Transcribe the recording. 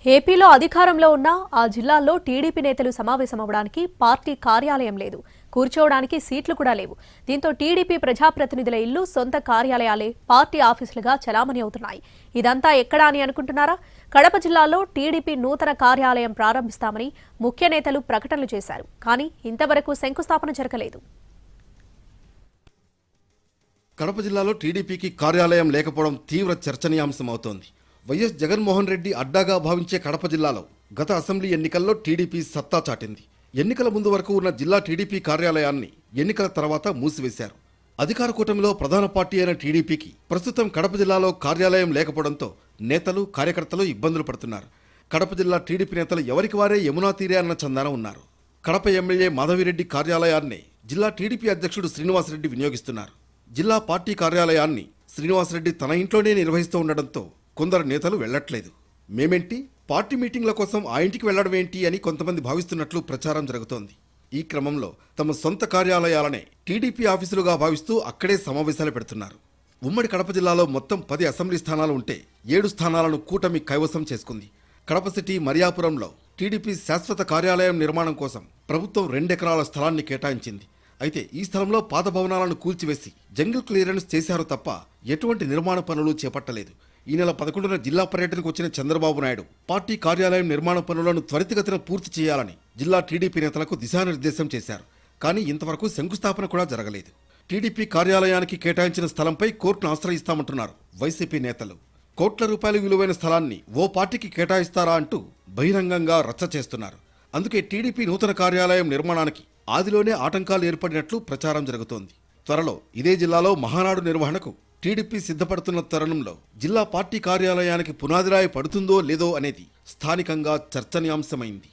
ఏపీలో అధికారంలో ఉన్న ఆ జిల్లాల్లో టీడీపీ నేతలు సమావేశమవడానికి పార్టీ కార్యాలయం లేదు, కూర్చోవడానికి సీట్లు కూడా లేవు. దీంతో టీడీపీ ప్రజాప్రతినిధుల ఇల్లు, సొంత కార్యాలయాలే పార్టీ ఆఫీసులుగా చలామణి అవుతున్నాయి. ఇదంతా ఎక్కడా అని అనుకుంటున్నారా? కడప జిల్లాలో టీడీపీ నూతన కార్యాలయం ప్రారంభిస్తామని ముఖ్య నేతలు ప్రకటనలు చేశారు. కానీ ఇంతవరకు శంకుస్థాపన జరగలేదు. కడప జిల్లాలో టీడీపీకి కార్యాలయం లేకపోవడం తీవ్ర చర్చనీయాంశమవుతోంది. వైఎస్ జగన్మోహన్ రెడ్డి అడ్డాగా భావించే కడప జిల్లాలో గత అసెంబ్లీ ఎన్నికల్లో టీడీపీ సత్తా చాటింది. ఎన్నికల ముందు వరకు ఉన్న జిల్లా టీడీపీ కార్యాలయాన్ని ఎన్నికల తర్వాత మూసివేశారు. అధికార కూటమిలో ప్రధాన పార్టీ అయిన టీడీపీకి ప్రస్తుతం కడప జిల్లాలో కార్యాలయం లేకపోవడంతో నేతలు, కార్యకర్తలు ఇబ్బందులు పడుతున్నారు. కడప జిల్లా టీడీపీ నేతలు ఎవరికి వారే యమునా తీరే అన్న చందాన ఉన్నారు. కడప ఎమ్మెల్యే మాధవిరెడ్డి కార్యాలయాన్ని జిల్లా టీడీపీ అధ్యక్షుడు శ్రీనివాసరెడ్డి వినియోగిస్తున్నారు. జిల్లా పార్టీ కార్యాలయాన్ని శ్రీనివాసరెడ్డి తన ఇంట్లోనే నిర్వహిస్తూ ఉండడంతో కొందరు నేతలు వెళ్లట్లేదు. మేమేంటి, పార్టీ మీటింగ్ల కోసం ఆ ఇంటికి వెళ్లడం ఏంటి అని కొంతమంది భావిస్తున్నట్లు ప్రచారం జరుగుతోంది. ఈ క్రమంలో తమ సొంత కార్యాలయాలనే టీడీపీ ఆఫీసులుగా భావిస్తూ అక్కడే సమావేశాలు పెడుతున్నారు. ఉమ్మడి కడప జిల్లాలో మొత్తం 10 అసెంబ్లీ స్థానాలు ఉంటే 7 స్థానాలను కూటమి కైవసం చేసుకుంది. కడప సిటీ మరియాపురంలో టీడీపీ శాశ్వత కార్యాలయం నిర్మాణం కోసం ప్రభుత్వం 2 ఎకరాల స్థలాన్ని కేటాయించింది. అయితే ఈ స్థలంలో పాత భవనాలను కూల్చివేసి జంగిల్ క్లియరెన్స్ చేశారు తప్ప ఎటువంటి నిర్మాణ పనులు చేపట్టలేదు. ఈ నెల 11న జిల్లా పర్యటనకు వచ్చిన చంద్రబాబు నాయుడు పార్టీ కార్యాలయం నిర్మాణ పనులను త్వరితగతిన పూర్తి చేయాలని జిల్లా టీడీపీ నేతలకు దిశానిర్దేశం చేశారు. కానీ ఇంతవరకు శంకుస్థాపన కూడా జరగలేదు. టీడీపీ కార్యాలయానికి కేటాయించిన స్థలంపై కోర్టును ఆశ్రయిస్తామంటున్నారు వైసీపీ నేతలు. కోట్ల రూపాయల విలువైన స్థలాన్ని ఓ పార్టీకి కేటాయిస్తారా అంటూ బహిరంగంగా రచ్చ చేస్తున్నారు. అందుకే టీడీపీ నూతన కార్యాలయం నిర్మాణానికి ఆదిలోనే ఆటంకాలు ఏర్పడినట్లు ప్రచారం జరుగుతోంది. త్వరలో ఇదే జిల్లాలో మహానాడు నిర్వహణకు టీడీపీ సిద్ధపడుతున్న తరుణంలో జిల్లా పార్టీ కార్యాలయానికి పునాదిరాయి పడుతుందో లేదో అనేది స్థానికంగా చర్చనీయాంశమైంది.